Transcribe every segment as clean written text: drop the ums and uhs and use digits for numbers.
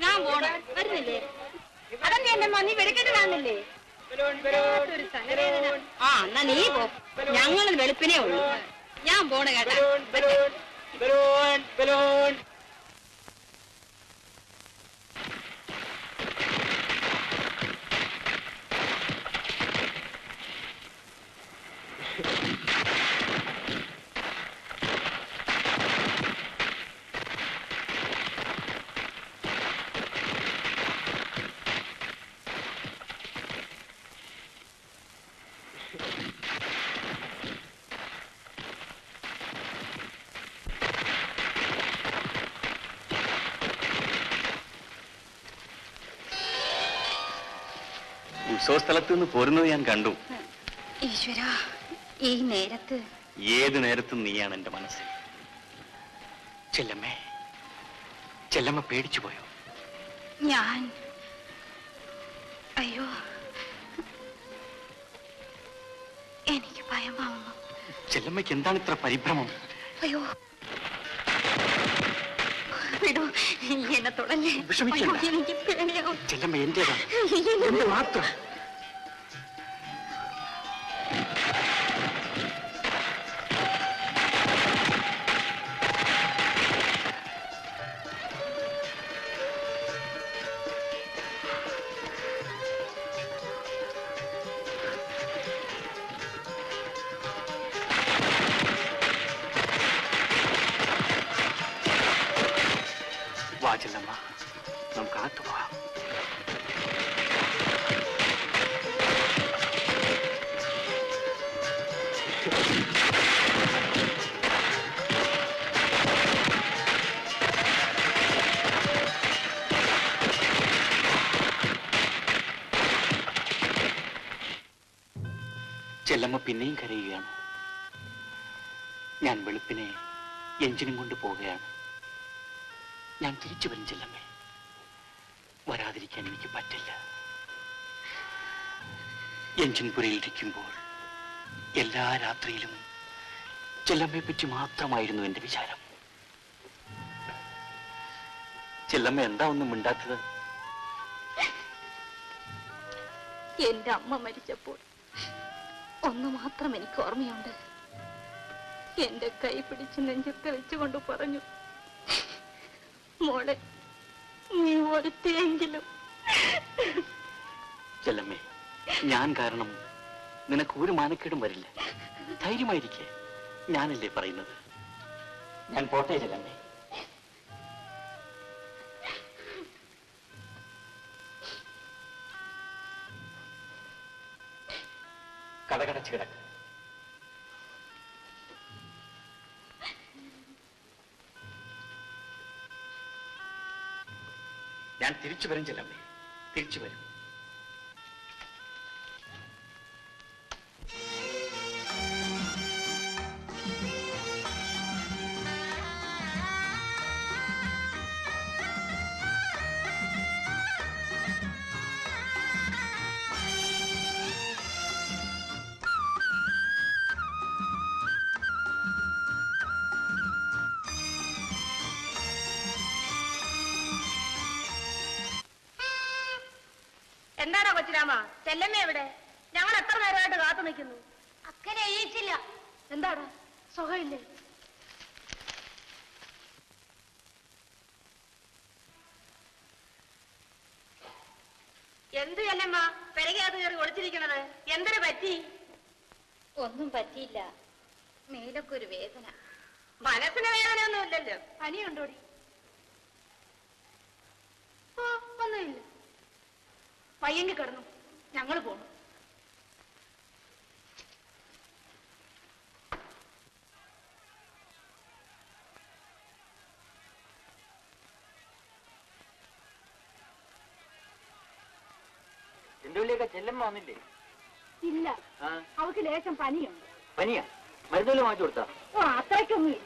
ഞാൻ പോണം വരുന്നില്ലേ? അതെന്താ എന്റെ മന്നി വെളുക്കിട്ട് കാണുന്നില്ലേ? ആ എന്നാ നീ പോ, ഞങ്ങൾ വെളുപ്പിനേ ഉള്ളൂ. ഞാൻ പോണ കേട്ടാ. ഉത്സവസ്ഥലത്ത് നിന്ന് പോരുന്നത് ഞാൻ കണ്ടു. ഈശ്വര, ഈ നേരത്ത്? ഏത് നേരത്തും നീയാണ് എന്റെ മനസ്സിൽ. ചെല്ലമ്മേ, ചെല്ലമ്മ പേടിച്ചു പോയോ? ഞാൻ അയ്യോ, എനിക്ക് ഭയമാവുന്നു. ചെല്ലമ്മയ്ക്ക് എന്താണ് ഇത്ര പരിഭ്രമം? അയ്യോ വിടൂ, എന്നെ തുടങ്ങി. എനിക്ക് പേടിയാവും. ചെല്ലമ്മ എന്റേതാണ്, എന്റെ മാത്രം. ചെല്ലമ്മ, നമുക്ക് അകത്ത് പോകാം. ചെല്ലമ്മ പിന്നെയും കരയുകയാണ്. ഞാൻ വെളുപ്പിനെ എഞ്ചിനും കൊണ്ട് പോവുകയാണ്. ഞാൻ തിരിച്ചു വരും ചെല്ലമ്മേ. വരാതിരിക്കാൻ എനിക്ക് പറ്റില്ല. എഞ്ചിൻ പുരയിലിരിക്കുമ്പോൾ എല്ലാ രാത്രിയിലും ചെല്ലമ്മയെ പറ്റി മാത്രമായിരുന്നു എന്റെ വിചാരം. ചെല്ലമ്മ എന്താ ഒന്നും മിണ്ടാത്തത്? എന്റെ അമ്മ മരിച്ചപ്പോൾ ഒന്ന് മാത്രം എനിക്ക് ഓർമ്മയുണ്ട്. എന്റെ കൈ പിടിച്ച് നെഞ്ചത്ത് വെച്ചുകൊണ്ട് പറഞ്ഞു, മോളെ നീ ഒരുത്തിയെങ്കിലും. ചെല്ലമ്മേ, ഞാൻ കാരണം നിനക്ക് ഒരു മാനക്കേടും വരില്ല. ധൈര്യമായിരിക്കെ, ഞാനല്ലേ പറയുന്നത്. ഞാൻ പോട്ടെ ചെല്ലമ്മേ. കടകടച്ച് കിടക്ക്. ഞാൻ തിരിച്ചു വരും ചെല്ലമ്മേ, തിരിച്ചു വരും. എന്താണോ കൊച്ചിരാമ, ചെല്ലമ്മ എവിടെ? ഞങ്ങൾ എത്ര നേരമായിട്ട് കാത്തു നിൽക്കുന്നു. അക്കനെ എഴുതിച്ചില്ല. എന്താടാ, സുഖമില്ലേ? എന്ത് ചെല്ലമ്മ പെരകത്ത് കയറി ഒളിച്ചിരിക്കണത്? എന്തിനു പറ്റി? ഒന്നും പറ്റിയില്ല, മേലൊക്കെ ഒരു വേദന. മനസ്സിന് വേദനയൊന്നും ഇല്ലല്ലോ. പനിയുണ്ടോടി? ഒന്നുമില്ല. പയ്യങ്കി കിടന്നു, ഞങ്ങൾ പോണു. എന്റെ ഉള്ളിയൊക്കെ ചെല്ലമ്മ വന്നില്ലേ? ഇല്ല, അവൾക്ക് ലേശം പനിയുണ്ട്. പനിയാ? മരുന്നുകൾ മാറ്റി കൊടുത്താ? ഓ, അത്രയ്ക്കൊന്നുമില്ല.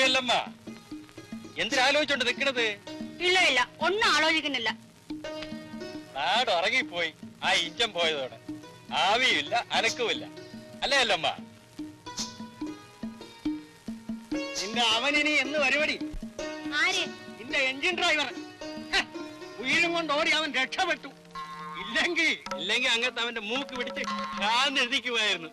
അല്ലമ്മ, എന്തിനാലോചിച്ചോണ്ട് നിക്കണത്? ഇല്ല ഇല്ല, ഒന്നും ആലോചിക്കുന്നില്ല. നാട് ഉറങ്ങിപ്പോയി ആ ഇഞ്ചം പോയതോടെ. ആവിയില്ല അനക്കുമില്ല, അല്ലേ അല്ലമ്മ? നിന്റെ അവനിനി എന്ന് പരിപാടി? ആര്? നിന്റെ എഞ്ചിൻ ഡ്രൈവർ. ഉയരും കൊണ്ട് ഓടി അവൻ രക്ഷപ്പെട്ടു. ഇല്ലെങ്കിൽ അങ്ങനത്തെ അവന്റെ മൂക്ക് പിടിച്ച് കാന്നെഴുതിക്കുമായിരുന്നു.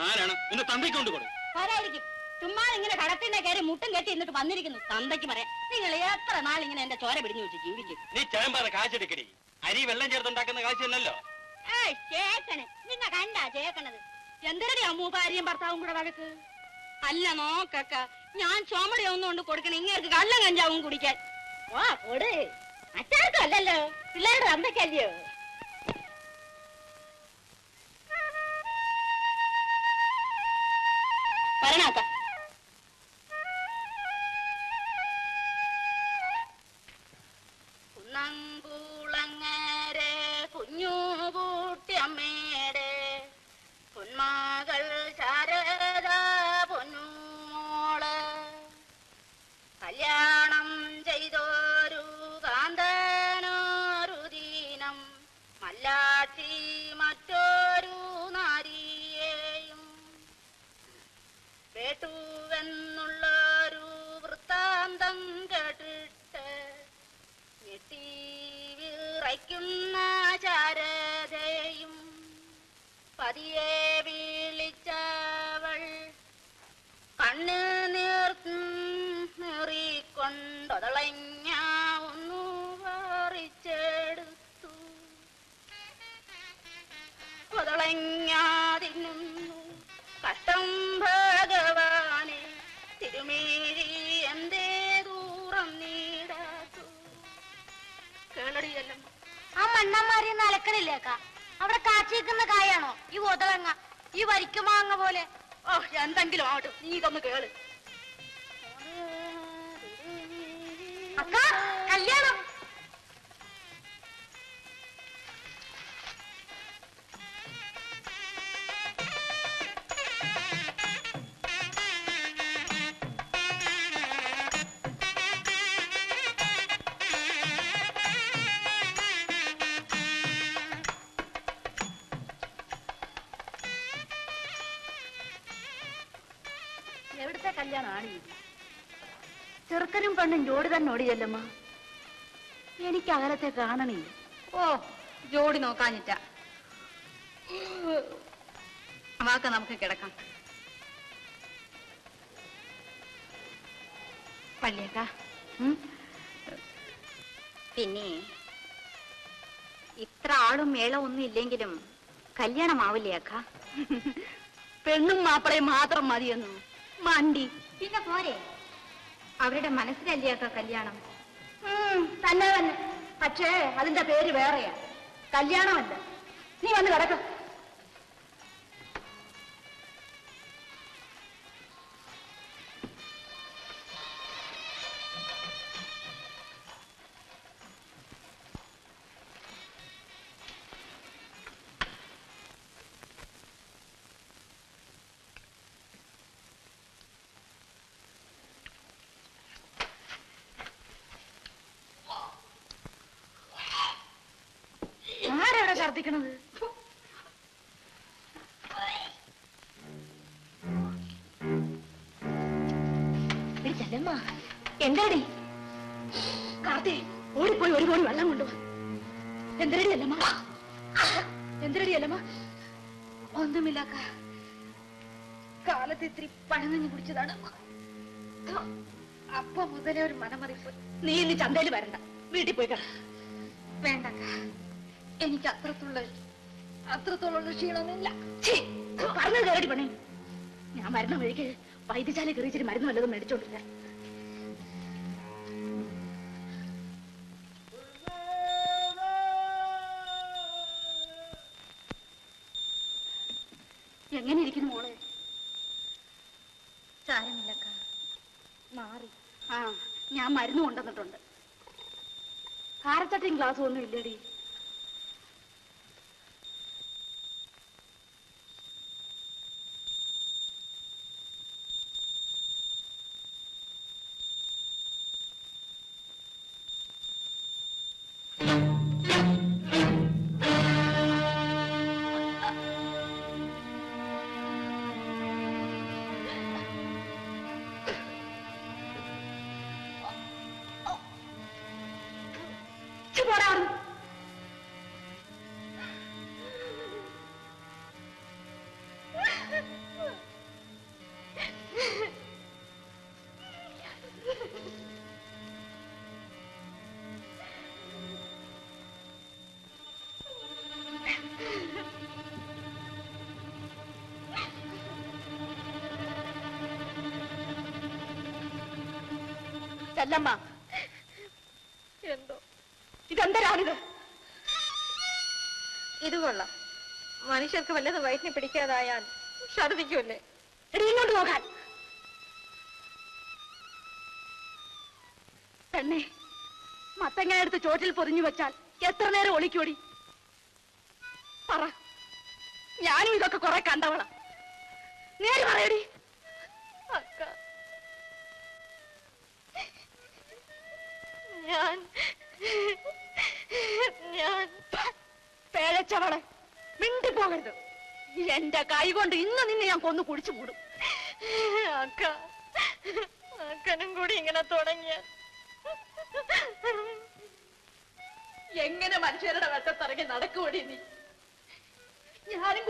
ആരാണ് നിന്നെ തന്തയ്ക്കൊണ്ട് കൊടു? ആരായിരിക്കും? ചുമ്മാ ഇങ്ങനെ കടത്തിന്റെ കയറി മുട്ടും കെട്ടി എന്നിട്ട് വന്നിരിക്കുന്നു. തന്തയ്ക്ക് പറയാം, നിങ്ങൾ എത്ര നാൾ ഇങ്ങനെ എന്റെ ചോര പിടിഞ്ഞു വെച്ച് ജീവിക്കും? നീ ചേമ്പാറ കാശെടുക്കടി. അരി വെള്ളം ചേർത്തുണ്ടാക്കുന്ന കാശല്ലല്ലോ. ചേക്കണ് നിന്നെ കണ്ടാ ചേക്കണത്? എന്തിനടി അമ്മൂ ഭാര്യയും ഭർത്താവും കൂടെ വഴക്ക്? അല്ല നോക്കക്ക, ഞാൻ ചുമടി ഒന്നുകൊണ്ട് കൊടുക്കണ ഇങ്ങനെ കള്ളം കഞ്ചാവും കുടിക്കാൻ. ഓ കൊട്, അച്ചാർക്കും അല്ലല്ലോ, പിള്ളേരുടെ തന്തയ്ക്കല്ലയോ? വരണാക്ക. കുന്നംകുളങ്ങരെ കുഞ്ഞുകൂട്ടി അമ്മയുടെ പൊന്മകൾ ശാരദ പൊന്നുമോള് കല്യാണം ചെയ്തോരു കാന്തനോരു ദീനം മല്ലാച്ചി മറ്റൊരു നാരിയെയും കേട്ടുവെന്നുള്ളൊരു വൃത്താന്തം കേട്ടിട്ട് ഞെട്ടി വിറയ്ക്കുന്ന ശാരദയും പതിയെ വിളിച്ചവൾ കണ്ണ് നീറിക്കൊണ്ടൊതളഞ്ഞ ഒന്നു പറിച്ചെടുത്തു. ഒതളഞ്ഞാതിന്നു കഷ്ടം ഭഗവാനെ, തിരുമേഴി എന്തേ ദൂരം നീടാത്തു. കേളടിയല്ലോ ആ മണ്ണന്മാരി അലക്കണില്ലേക്ക? അവിടെ കാച്ചിക്കുന്ന കായാണോ ഈ ഒതളങ്ങ, ഈ വരിക്കുമാങ്ങ പോലെ? ഓ എന്തെങ്കിലും ആവട്ടെ, നീ ഇതൊന്ന് കേള്. അക്ക കല്യാണം. എവിടുത്തെ കല്യാണമാണ് ഇത്? ചെറുക്കനും പെണ്ണും ജോഡി തന്നെ ഓടിയല്ലമ്മ. എനിക്ക് അകലത്തെ കാണണേ. ഓ ജോഡി നോക്കാഞ്ഞിട്ട വാക്ക, നമുക്ക് കിടക്കാം. പള്ളിയേക്ക, പിന്നെ ഇത്ര ആളും മേളവും ഒന്നും ഇല്ലെങ്കിലും കല്യാണമാവില്ലേ അക്ക? പെണ്ണും മാപ്പിളയും മാത്രം മതിയെന്നു മണ്ടി. പിന്നെ പോരെ, അവരുടെ മനസ്സിലല്ലേ അക്ക കല്യാണം? തന്നെ തന്നെ, പക്ഷേ അതിന്റെ പേര് വേറെയാ, കല്യാണമല്ല. നീ വന്ന് കിടക്ക. ആരാണ് ഛർദിക്കണത്? എന്താടി കാർത്തി? ഓടിപ്പോയി ഒരു കോടി വെള്ളം കൊണ്ടുപോയി. എന്തരടി അല്ലമ്മ? എന്തരടി അല്ലമ്മ? ഒന്നുമില്ല, കാലത്ത് ഇത്തിരി പഴങ്ങഞ്ഞു കുടിച്ചതാണ്. അപ്പൊ മുതലേ ഒരു മനമറിപ്പ്. നീ ഇനി ചന്തയിൽ വരണ്ട, വീട്ടിൽ പോയി കിട. വേണ്ട, എനിക്ക് അത്രത്തോളം ക്ഷീണമൊന്നുമില്ല. പറഞ്ഞത് കേരടി പണി. ഞാൻ മരുന്ന് വഴിക്ക് വൈദ്യശാല കയറിച്ചിട്ട് മരുന്ന് വല്ലതും മേടിച്ചോണ്ടില്ല. എങ്ങനെ ഇരിക്കുന്നു മോളെ? സാരമില്ലക്ക, മാറി. ആ, ഞാൻ മരുന്ന് കൊണ്ടുവന്നിട്ടുണ്ട്. കാരച്ചട്ടയും ഗ്ലാസ്സും ഒന്നും ഇല്ലേടി? ചെല്ലമ്മ, എന്തോ ഇതെന്തരാണിത്? ഇത് കൊള്ളാം. മനുഷ്യർക്ക് വല്ലതും വയറ്റിനെ പിടിക്കാതായാൽ ഛർദിക്കൂല്ലേ? എടി, ഇങ്ങോട്ട് നോക്കാൻ. പെണ്ണെ, മത്തങ്ങ എടുത്ത് ചോട്ടിൽ പൊതിഞ്ഞു വെച്ചാൽ എത്ര നേരം ഒളിക്കോടി? പറ, ഞാനും ഇതൊക്കെ കുറെ കണ്ടവളാ. നേര് പറയടി. അക്ക, ഞാൻ പേഴച്ചവളെ, മിണ്ടിപ്പോകരുത്. എന്റെ കൈ കൊണ്ട് ഇന്ന് നിന്നെ ഞാൻ കൊന്നു കുടിച്ചു മൂടും. അക്ക, അക്കനും കൂടി ഇങ്ങനെ തുടങ്ങിയ എങ്ങനെ മനുഷ്യരുടെ വെട്ടത്തിറങ്ങി നടക്കുവോടി നീ? ഞാനും